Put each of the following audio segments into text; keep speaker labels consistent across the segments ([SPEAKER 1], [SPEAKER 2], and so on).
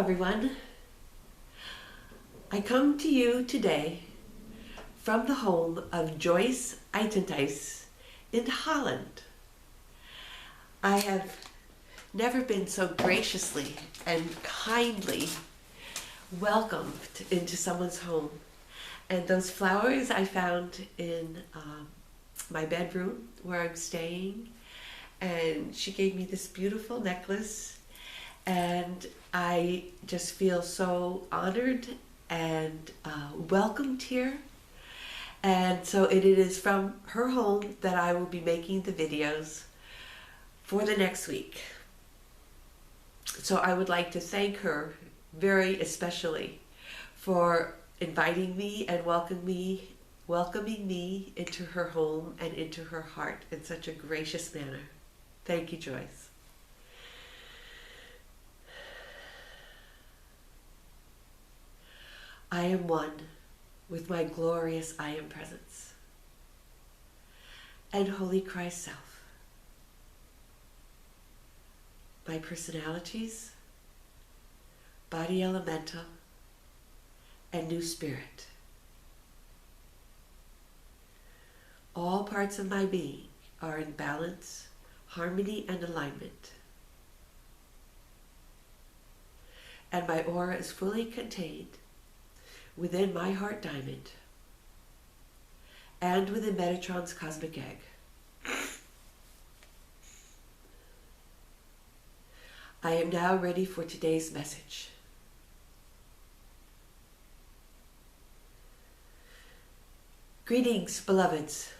[SPEAKER 1] everyone. I come to you today from the home of Joyce Eitenthijs in Holland. I have never been so graciously and kindly welcomed into someone's home. And those flowers I found in my bedroom where I'm staying. And she gave me this beautiful necklace. And I just feel so honored and welcomed here. And so it is from her home that I will be making the videos for the next week. So I would like to thank her very especially for inviting me and welcoming me into her home and into her heart in such a gracious manner. Thank you, Joyce. I am one with my glorious I Am Presence and Holy Christ Self. My personalities, body elemental, and new spirit. All parts of my being are in balance, harmony, and alignment. And my aura is fully contained within my heart diamond and within Metatron's cosmic egg. I am now ready for today's message. Greetings, beloveds.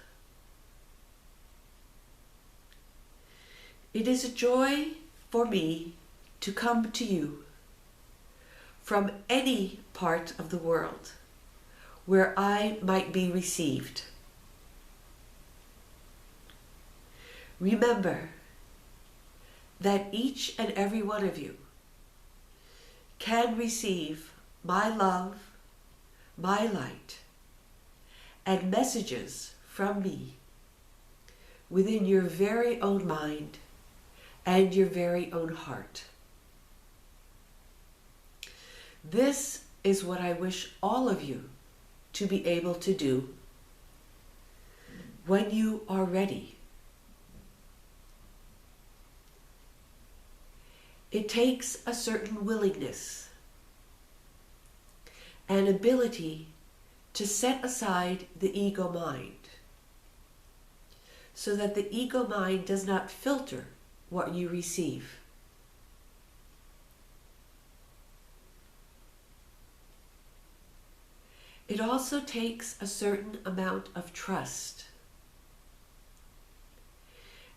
[SPEAKER 1] It is a joy for me to come to you from any part of the world where I might be received. Remember that each and every one of you can receive my love, my light, and messages from me within your very own mind and your very own heart. This is what I wish all of you to be able to do when you are ready. It takes a certain willingness and ability to set aside the ego mind so that the ego mind does not filter what you receive. It also takes a certain amount of trust.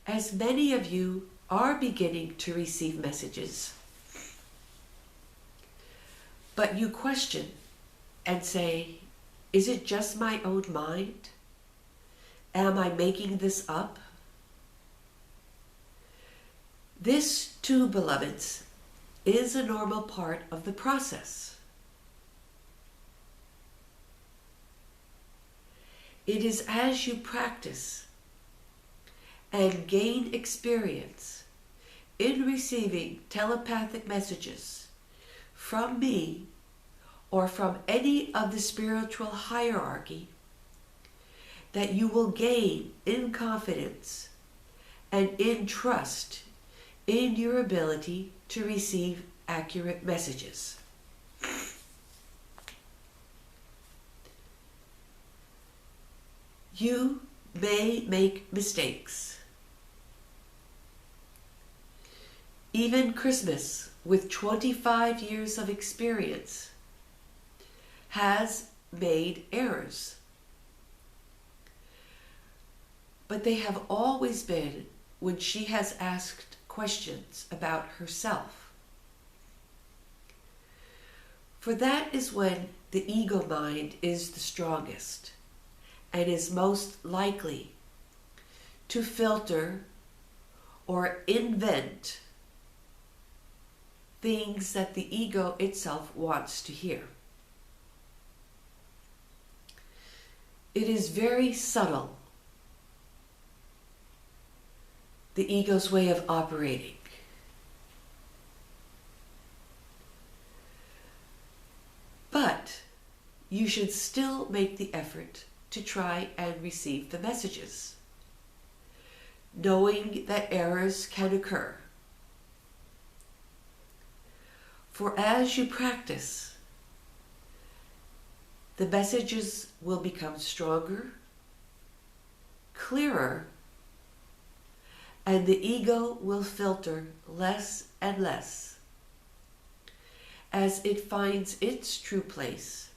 [SPEAKER 1] As many of you are beginning to receive messages, but you question and say, is it just my own mind? Am I making this up? This too, beloveds, is a normal part of the process. It is as you practice and gain experience in receiving telepathic messages from me or from any of the spiritual hierarchy that you will gain in confidence and in trust in your ability to receive accurate messages. You may make mistakes. Even Christmas, with 25 years of experience, has made errors. But they have always been when she has asked questions about herself. For that is when the ego mind is the strongest and is most likely to filter or invent things that the ego itself wants to hear. It is very subtle, the ego's way of operating. you should still make the effort to try and receive the messages, knowing that errors can occur. For as you practice, the messages will become stronger, clearer, and the ego will filter less and less as it finds its true place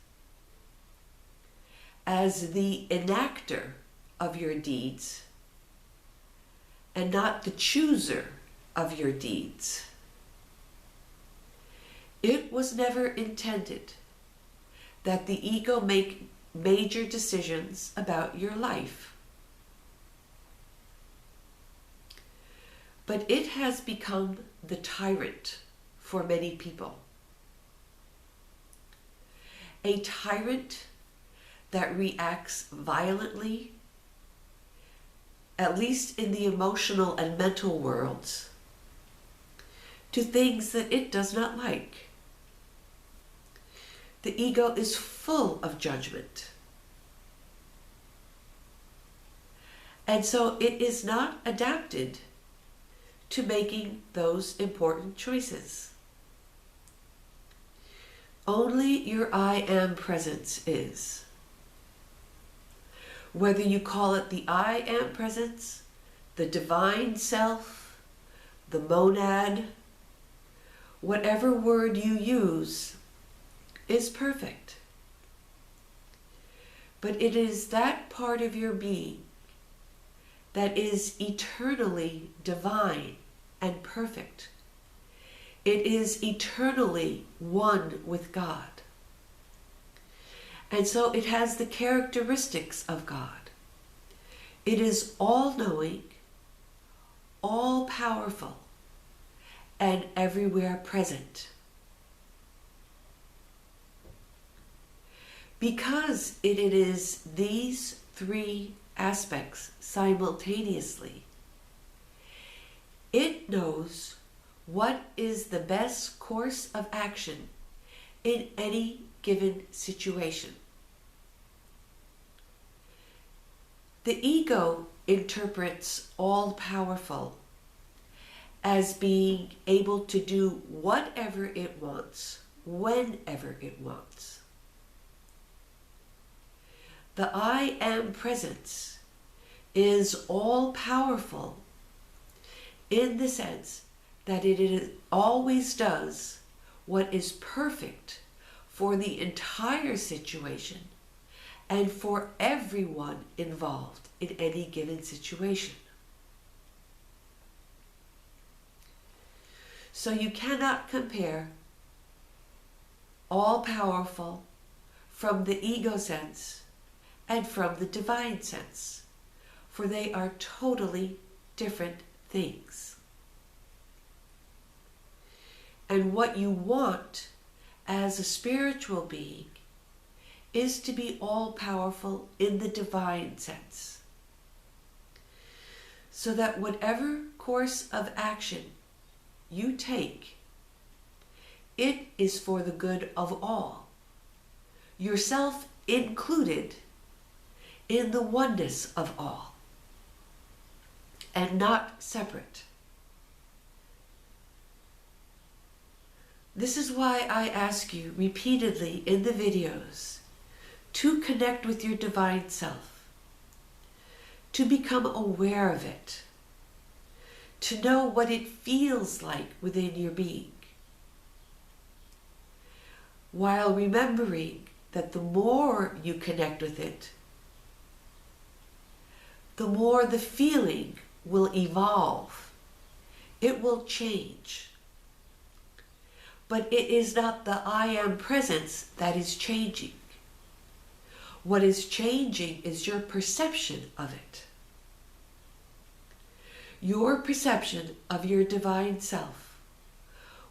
[SPEAKER 1] as the enactor of your deeds and not the chooser of your deeds. It was never intended that the ego make major decisions about your life. But it has become the tyrant for many people. A tyrant that reacts violently, at least in the emotional and mental worlds, to things that it does not like. The ego is full of judgment. And so it is not adapted to making those important choices. Only your I am presence is. Whether you call it the I am presence, the divine self, the monad, whatever word you use is perfect. But it is that part of your being that is eternally divine and perfect. It is eternally one with God. And so it has the characteristics of God. It is all-knowing, all-powerful, and everywhere present. Because it is these three aspects simultaneously, it knows what is the best course of action in any given situation. The ego interprets all-powerful as being able to do whatever it wants, whenever it wants. The I am presence is all-powerful in the sense that it always does what is perfect for the entire situation and for everyone involved in any given situation. So you cannot compare all-powerful from the ego sense and from the divine sense, for they are totally different things. And what you want as a spiritual being is to be all-powerful in the divine sense, so that whatever course of action you take, it is for the good of all, yourself included in the oneness of all, and not separate. This is why I ask you repeatedly in the videos to connect with your divine self, to become aware of it, to know what it feels like within your being, while remembering that the more you connect with it, the more the feeling will evolve. It will change. But it is not the I am presence that is changing. What is changing is your perception of it. Your perception of your divine self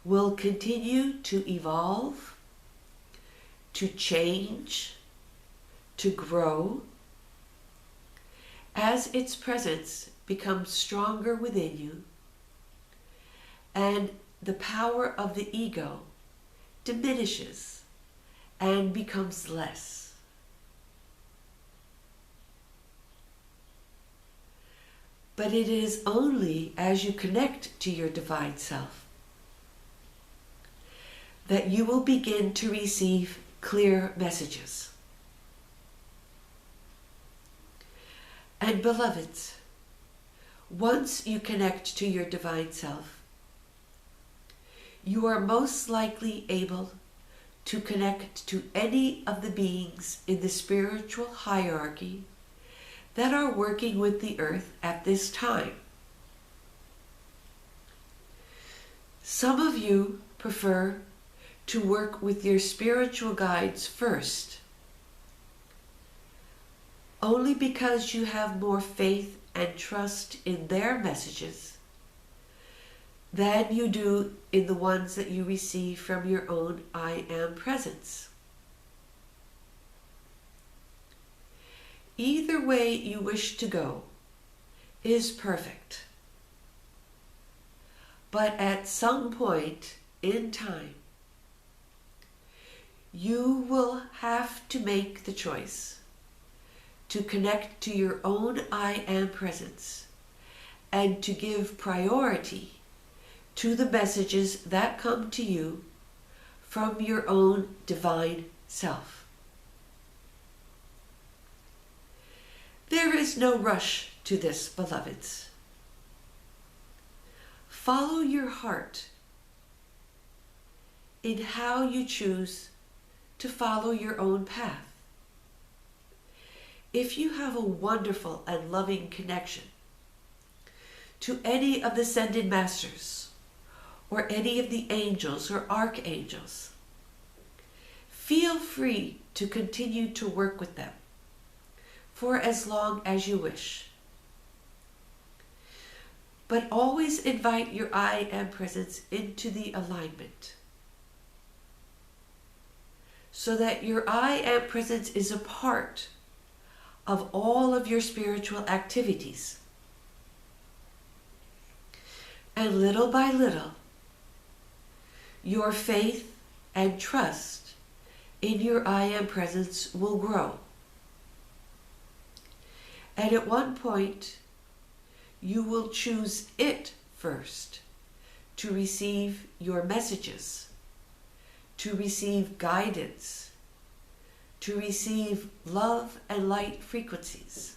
[SPEAKER 1] will continue to evolve, to change, to grow, as its presence becomes stronger within you, and the power of the ego diminishes and becomes less. But it is only as you connect to your divine self that you will begin to receive clear messages. And beloveds, once you connect to your divine self, you are most likely able to connect to any of the beings in the spiritual hierarchy that are working with the earth at this time. Some of you prefer to work with your spiritual guides first, only because you have more faith and trust in their messages than you do in the ones that you receive from your own I Am presence. Either way you wish to go is perfect. But at some point in time, you will have to make the choice to connect to your own I Am presence and to give priority to the messages that come to you from your own divine self. There is no rush to this, beloveds. Follow your heart in how you choose to follow your own path. If you have a wonderful and loving connection to any of the ascended masters or any of the angels or archangels, feel free to continue to work with them for as long as you wish. But always invite your I Am presence into the alignment so that your I Am presence is a part of all of your spiritual activities. And little by little, your faith and trust in your I Am presence will grow. And at one point, you will choose it first to receive your messages, to receive guidance, to receive love and light frequencies.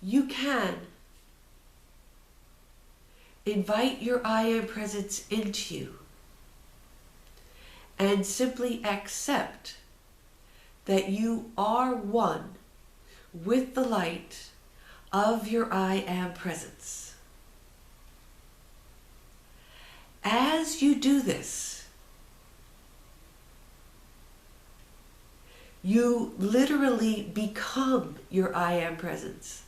[SPEAKER 1] You can invite your I Am presence into you and simply accept that you are one with the light of your I Am presence. As you do this, you literally become your I Am presence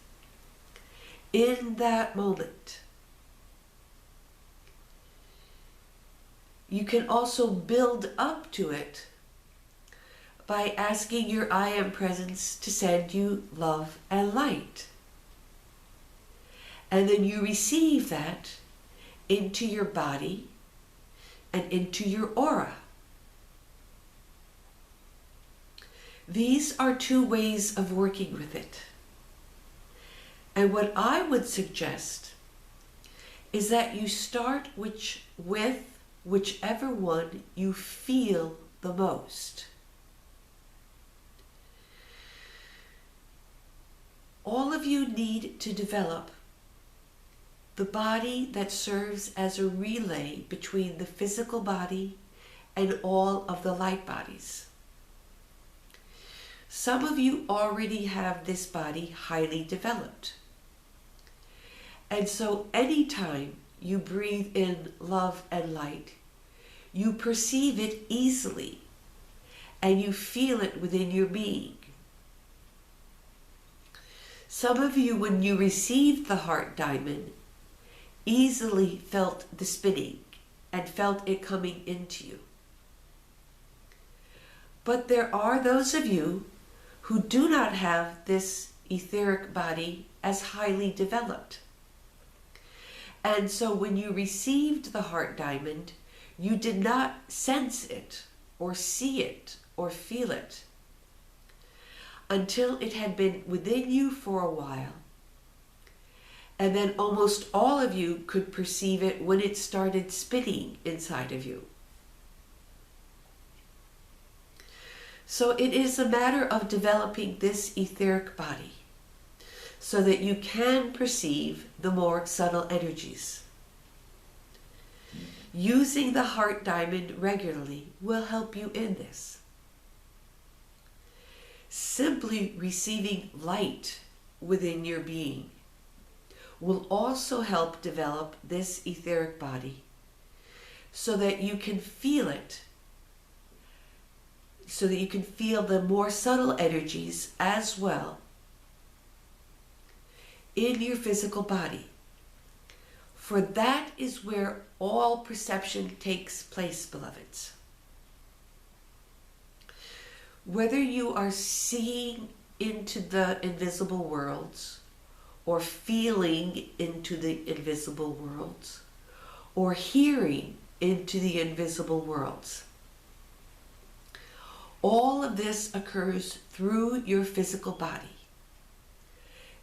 [SPEAKER 1] in that moment. You can also build up to it by asking your I Am presence to send you love and light. And then you receive that into your body and into your aura. These are two ways of working with it. And what I would suggest is that you start with whichever one you feel the most. All of you need to develop the body that serves as a relay between the physical body and all of the light bodies. Some of you already have this body highly developed. And so anytime you breathe in love and light, you perceive it easily and you feel it within your being. Some of you, when you received the heart diamond, easily felt the spinning and felt it coming into you. But there are those of you who do not have this etheric body as highly developed. And so when you received the heart diamond, you did not sense it or see it or feel it until it had been within you for a while. And then almost all of you could perceive it when it started spinning inside of you. So it is a matter of developing this etheric body so that you can perceive the more subtle energies. Using the heart diamond regularly will help you in this. Simply receiving light within your being will also help develop this etheric body so that you can feel it, so that you can feel the more subtle energies as well in your physical body. For that is where all perception takes place, beloveds. Whether you are seeing into the invisible worlds, or feeling into the invisible worlds, or hearing into the invisible worlds, all of this occurs through your physical body.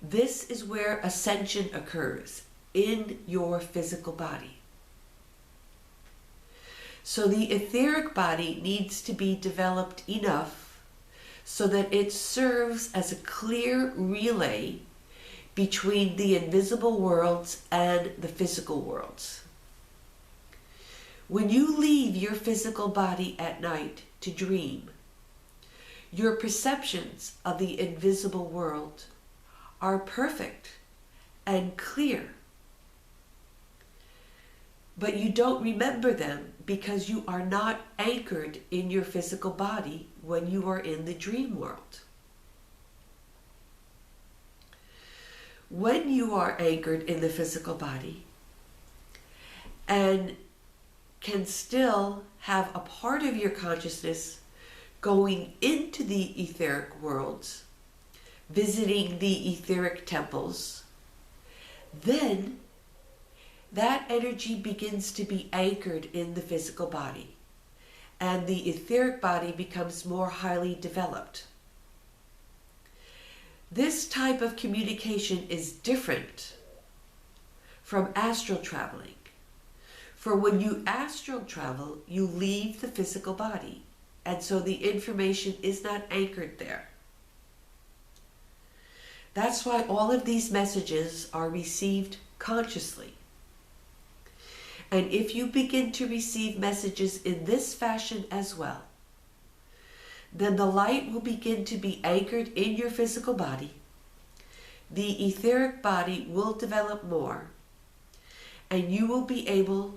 [SPEAKER 1] This is where ascension occurs, in your physical body. So the etheric body needs to be developed enough so that it serves as a clear relay between the invisible worlds and the physical worlds. When you leave your physical body at night to dream, your perceptions of the invisible world are perfect and clear. But you don't remember them because you are not anchored in your physical body when you are in the dream world. When you are anchored in the physical body and can still have a part of your consciousness going into the etheric worlds, visiting the etheric temples, then that energy begins to be anchored in the physical body, and the etheric body becomes more highly developed. This type of communication is different from astral traveling. For when you astral travel, you leave the physical body, and so the information is not anchored there. That's why all of these messages are received consciously. And if you begin to receive messages in this fashion as well, then the light will begin to be anchored in your physical body. The etheric body will develop more, and you will be able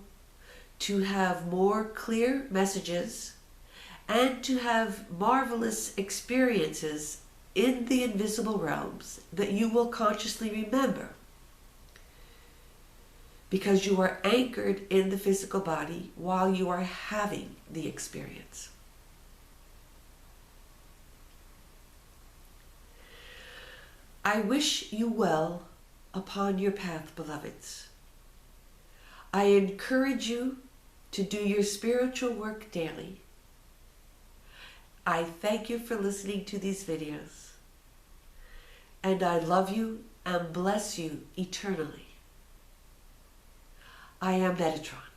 [SPEAKER 1] to have more clear messages and to have marvelous experiences in the invisible realms that you will consciously remember, because you are anchored in the physical body while you are having the experience. I wish you well upon your path, beloveds. I encourage you to do your spiritual work daily. I thank you for listening to these videos, and I love you and bless you eternally. I am Metatron.